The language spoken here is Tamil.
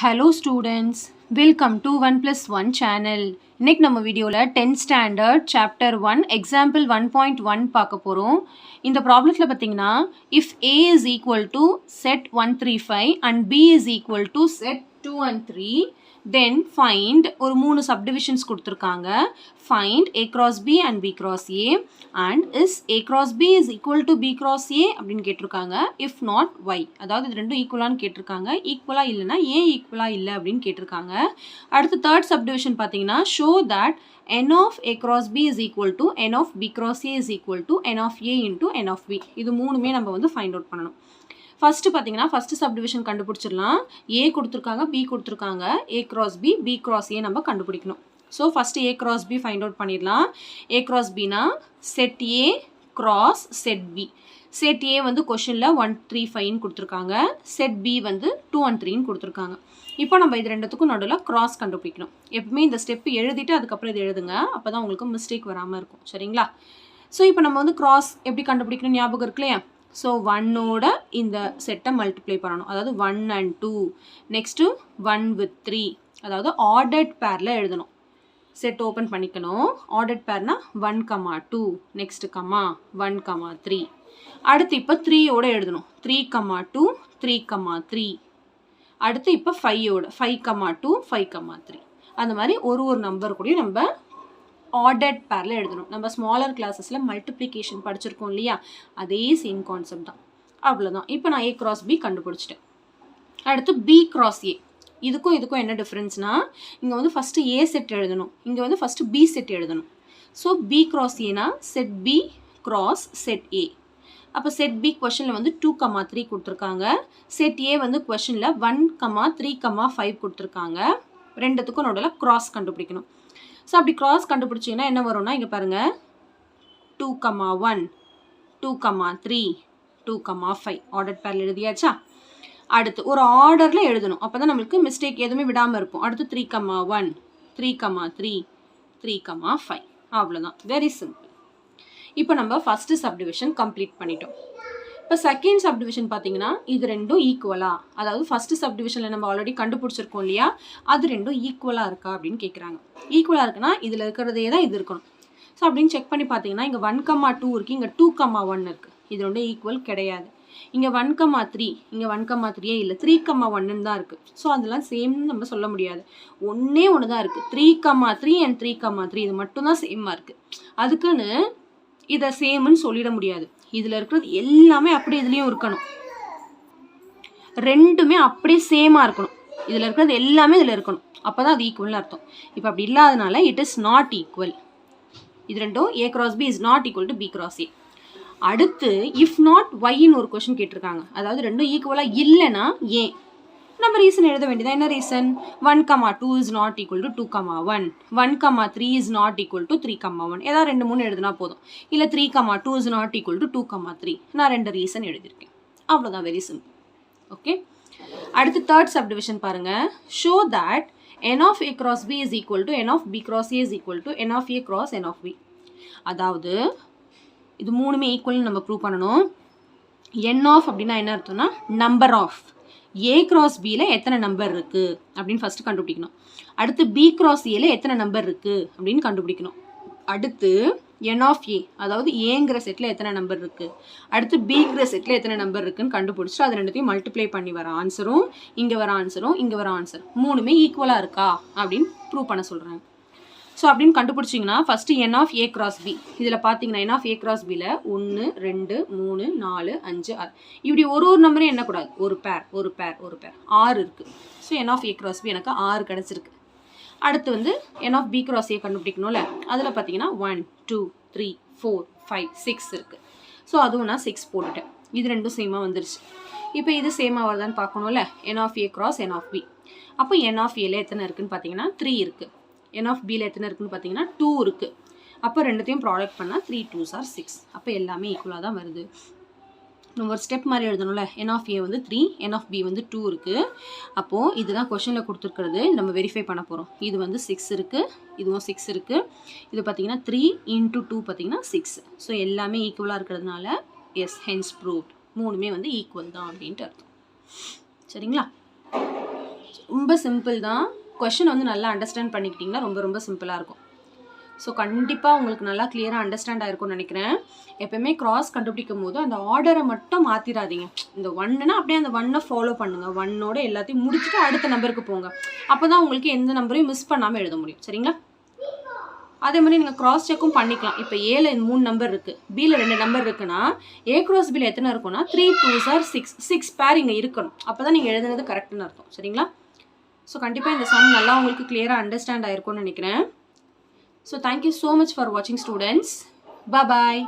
Hello students, welcome to 1+1 channel. இன்னைக்கு நம்ம வீடியோல 10th standard chapter 1 example 1.1 பார்க்க போறோம். இந்த ப்ராப்ளத்துல பாத்தீங்கன்னா if A is equal to set 135 and B is equal to set 2 and 3 then find ஒரு மூணு subdivisions கொடுத்திருக்காங்க. Find A cross B and B cross A and is A cross B is equal to B cross A அப்படின்னு கேட்டிருக்காங்க. If not why, அதாவது இது ரெண்டும் ஈக்குவலான்னு கேட்டிருக்காங்க. ஈக்குவலா இல்லைன்னா ஏன் ஈக்குவலா இல்லை அப்படின்னு கேட்டிருக்காங்க. அடுத்து தேர்ட் சப்டிவிஷன் பார்த்தீங்கன்னா show that n of A cross B is equal to n of B cross A is equal to n of A into n of B. இது மூணுமே நம்ம வந்து ஃபைண்ட் அவுட் பண்ணணும். ஃபர்ஸ்ட் பார்த்தீங்கன்னா ஃபர்ஸ்ட் சப்டிவிஷன் கண்டுபிடிச்சிடலாம். ஏ கொடுத்துருக்காங்க, பி கொடுத்துருக்காங்க. A cross B, B cross A நம்ம கண்டுபிடிக்கணும். So first A cross B find out பண்ணிடலாம். ஏ கிராஸ் பினா set A cross set B. Set A வந்து கொஷனில் 135 கொடுத்துருக்காங்க. செட் பி வந்து 2 and 3 கொடுத்துருக்காங்க. இப்போ நம்ம இது ரெண்டுத்துக்கும் நடுவில் கிராஸ் கண்டுபிடிக்கணும். எப்பவுமே இந்த ஸ்டெப் எழுதிட்டு அதுக்கப்புறம் இது எழுதுங்க. அப்போ தான் உங்களுக்கு மிஸ்டேக் வராமல் இருக்கும். சரிங்களா? ஸோ இப்போ நம்ம வந்து கிராஸ் எப்படி கண்டுபிடிக்கணும் ஞாபகம் இருக்கு இல்லையா? ஸோ 1ஓட இந்த செட்டை மல்டிப்ளை பண்ணணும். அதாவது 1 and 2. Next 1 with 3. அதாவது ஆர்டர்ட் பேரில் எழுதணும். செட் ஓப்பன் பண்ணிக்கணும். ஆர்டர்ட் பேர்னா 1, 2. நெக்ஸ்ட்டு 1, 3. அடுத்து இப்போ 3ஓட எழுதணும். 3, 2, 3, 3. அடுத்து இப்போ 5ஓட 5, 2, 5, 3. அந்த மாதிரி ஒரு நம்பர் கூட நம்ம ஆர்டர்ட் பேரில் எழுதணும். நம்ம ஸ்மாலர் கிளாஸஸில் மல்டிப்ளிகேஷன் படிச்சிருக்கோம் இல்லையா? அதே சேம் கான்செப்ட் தான். அவ்வளோதான். இப்போ நான் ஏ கிராஸ் பி கண்டுபிடிச்சிட்டேன். அடுத்து பி கிராஸ் ஏ. இதுக்கும் என்ன டிஃப்ரென்ஸ்னா இங்கே வந்து ஃபஸ்ட்டு ஏ செட் எழுதணும், இங்கே வந்து ஃபஸ்ட்டு பி செட் எழுதணும். ஸோ பி கிராஸ் ஏனா set B cross set A. அப்போ செட் பி கொஷனில் வந்து 2, 3 கொடுத்துருக்காங்க. செட் ஏ வந்து கொஷனில் 1, 3, 5 கொடுத்துருக்காங்க. ரெண்டுத்துக்கும் நடுவில் கிராஸ் கண்டுபிடிக்கணும். ஸோ அப்படி கிராஸ் கண்டுபிடிச்சிங்கன்னா என்ன வரும்னா இங்கே பாருங்கள் 2, 1, 2, 3, 2, 5 ஆர்டர் பேரில் எழுதியாச்சா? அடுத்து ஒரு ஆர்டரில் எழுதணும். அப்போ தான் நம்மளுக்கு மிஸ்டேக் எதுவுமே விடாமல் இருக்கும். அடுத்து 3, 1, 3, 3, 3, 5. அவ்வளோதான். Very simple. இப்போ நம்ம ஃபஸ்ட்டு சப்டிவிஷன் கம்ப்ளீட் பண்ணிட்டோம். இப்போ செகண்ட் சப்டிவிஷன் பார்த்தீங்கன்னா இது ரெண்டும் ஈக்குவலா, அதாவது ஃபஸ்ட்டு சப்டிவிஷனில் நம்ம ஆல்ரெடி கண்டுபிடிச்சிருக்கோம் இல்லையா? அது ரெண்டும் ஈக்குவலாக இருக்கா அப்படின்னு கேட்குறாங்க. ஈக்குவலாக இருக்குன்னா இதில் இருக்கிறதே தான் இது இருக்கணும். ஸோ அப்படின்னு செக் பண்ணி பார்த்தீங்கன்னா இங்கே 1, 2 இருக்குது, இங்கே 2, 1 இருக்குது. இது ரெண்டும் ஈக்குவல் கிடையாது. இங்கே 1, 3, இங்கே 1, 3 இல்லை, 3, 1 தான் இருக்குது. ஸோ அதெல்லாம் சேம்னு நம்ம சொல்ல முடியாது. ஒன்றே ஒன்று தான் இருக்குது. 3, 3 and 3, 3 இது மட்டும்தான் சேமாக இருக்குது. அதுக்குன்னு இதை சேம்னு சொல்லிட முடியாது. இதில் இருக்கிறது எல்லாமே அப்படியே இதுலேயும் இருக்கணும். ரெண்டுமே அப்படியே சேமாக இருக்கணும். இதில் இருக்கிறது எல்லாமே இதில் இருக்கணும். அப்போ தான் அது ஈக்குவல்னு அர்த்தம். இப்போ அப்படி இல்லாதனால இட் இஸ் நாட் ஈக்குவல். இது ரெண்டும் A cross B is not equal to B cross A. அடுத்து இஃப் நாட் ஒய்ன்னு ஒரு கொஸ்டின் கேட்டிருக்காங்க. அதாவது ரெண்டும் ஈக்குவலாக இல்லைன்னா ஏன் நம்ம ரீசன் எழுத வேண்டியதா? என்ன reason? 1, 2 is not equal to 2, 1. 1, 3 is not equal to 3, 1. ஏதாவது 2, 3 எழுதுனா போதும். இல்லை 3, 2 இஸ் நாட் ஈக்குவல் டு 2, 3. நான் 2 ரீசன் எழுதியிருக்கேன். அவ்வளோதான். Very simple. ஓகே. அடுத்து தேர்ட் சப்டிவிஷன் பாருங்க. Show that n of a cross b is equal to n of b cross a is equal to n of a cross n of b. அதாவது இது மூணுமே ஈக்குவல் நம்ம ப்ரூவ் பண்ணணும். n of அப்படின்னா என்ன அர்த்தம்னா நம்பர் ஆஃப். ஏ கிராஸ் பியில் எத்தனை நம்பர் இருக்குது அப்படின்னு ஃபஸ்ட்டு கண்டுபிடிக்கணும். அடுத்து பி கிராஸ் ஏல எத்தனை நம்பர் இருக்குது அப்படின்னு கண்டுபிடிக்கணும். அடுத்து என் ஆஃப் ஏ, அதாவது ஏங்கிற செட்டில் எத்தனை நம்பர் இருக்குது, அடுத்து பிங்கிற செட்டில் எத்தனை நம்பர் இருக்குன்னு கண்டுபிடிச்சிட்டு அது ரெண்டுத்தையும் மல்டிப்ளை பண்ணி வர ஆன்சரும் இங்கே வர ஆன்சரும் இங்கே வர ஆன்சர் மூணுமே ஈக்குவலாக இருக்கா அப்படின்னு ப்ரூவ் பண்ண சொல்கிறாங்க. ஸோ அப்படின்னு கண்டுபிடிச்சிங்கன்னா first n of A cross B. இதில் பார்த்தீங்கன்னா என் ஆஃப் ஏ கிராஸ் பியில் 1, 2, 3, 4, 5, 6 இப்படி ஒரு நம்பரும் எண்ணக்கூடாது. ஒரு பேர் 6 இருக்குது. So n of A cross B எனக்கு 6 கிடச்சிருக்கு. அடுத்து வந்து n of B cross A கண்டுபிடிக்கணும்ல, அதில் பார்த்தீங்கன்னா 1, 2, 3, 4, 5, 6 இருக்குது. ஸோ அதுவும் நான் 6 போட்டுட்டேன். இது ரெண்டும் சேமாக வந்துருச்சு. இப்போ இது சேமாக வருதான்னு பார்க்கணும்ல. N of A cross n of B. அப்போ என் ஆஃப் ஏல எத்தனை இருக்குதுன்னு பார்த்தீங்கன்னா 3 இருக்குது. என் ஆஃப் பியில் எத்தனை இருக்குன்னு பார்த்தீங்கன்னா 2 இருக்குது. அப்போ ரெண்டுத்தையும் ப்ராடக்ட் பண்ணால் 3 2s are 6. அப்போ எல்லாமே ஈக்குவலாக தான் வருது. நம்ம ஒரு ஸ்டெப் மாதிரி எழுதணும்ல. என் ஆஃப் ஏ வந்து 3, என் ஆஃப் பி வந்து 2 இருக்குது. அப்போது இதுதான் கொஷனில் கொடுத்துருக்கிறது. நம்ம வெரிஃபை பண்ண போகிறோம். இது வந்து 6 இருக்குது, இதுவும் 6 இருக்குது. இது பார்த்தீங்கன்னா 3 into 2 பார்த்தீங்கன்னா 6. ஸோ எல்லாமே ஈக்குவலாக இருக்கிறதுனால எஸ் ஹென்ஸ் ப்ரூவ்ட். மூணுமே வந்து ஈக்குவல் தான் அப்படின்ட்டு அர்த்தம். சரிங்களா? ரொம்ப சிம்பிள் தான். கொஷின் வந்து நல்லா அண்டர்ஸ்டாண்ட் பண்ணிக்கிட்டிங்கன்னா ரொம்ப ரொம்ப சிம்பிளாக இருக்கும். ஸோ கண்டிப்பாக உங்களுக்கு நல்லா கிளியராக அண்டர்ஸ்டாண்ட் ஆகிருக்கும்னு நினைக்கிறேன். எப்போயுமே கிராஸ் கண்டுபிடிக்கும் போது அந்த ஆர்டரை மட்டும் மாற்றிடாதீங்க. இந்த 1ன்னா அப்படியே அந்த 1 ஃபாலோ பண்ணுங்கள். 1ஓட எல்லாத்தையும் முடிச்சுட்டு அடுத்த நம்பருக்கு போங்க. அப்போ தான் உங்களுக்கு எந்த நம்பரையும் மிஸ் பண்ணாமல் எழுத முடியும். சரிங்களா? அதே மாதிரி நீங்கள் கிராஸ் செக்கும் பண்ணிக்கலாம். இப்போ ஏல 3 நம்பர் இருக்குது, பியில் 2 நம்பர் இருக்குன்னா ஏ கிராஸ் பியில் எத்தனை இருக்குன்னா 3 2s are 6 பேர் இங்கே இருக்கணும். அப்போ தான் நீங்கள் எழுதுனது கரெக்டுன்னு அர்த்தம். சரிங்களா? ஸோ கண்டிப்பாக இந்த சம் நல்லா உங்களுக்கு கிளியராக அண்டர்ஸ்டாண்ட் ஆகிருக்கும்னு நினைக்கிறேன். So thank you so much for வாட்சிங் ஸ்டூடெண்ட்ஸ். பாய்.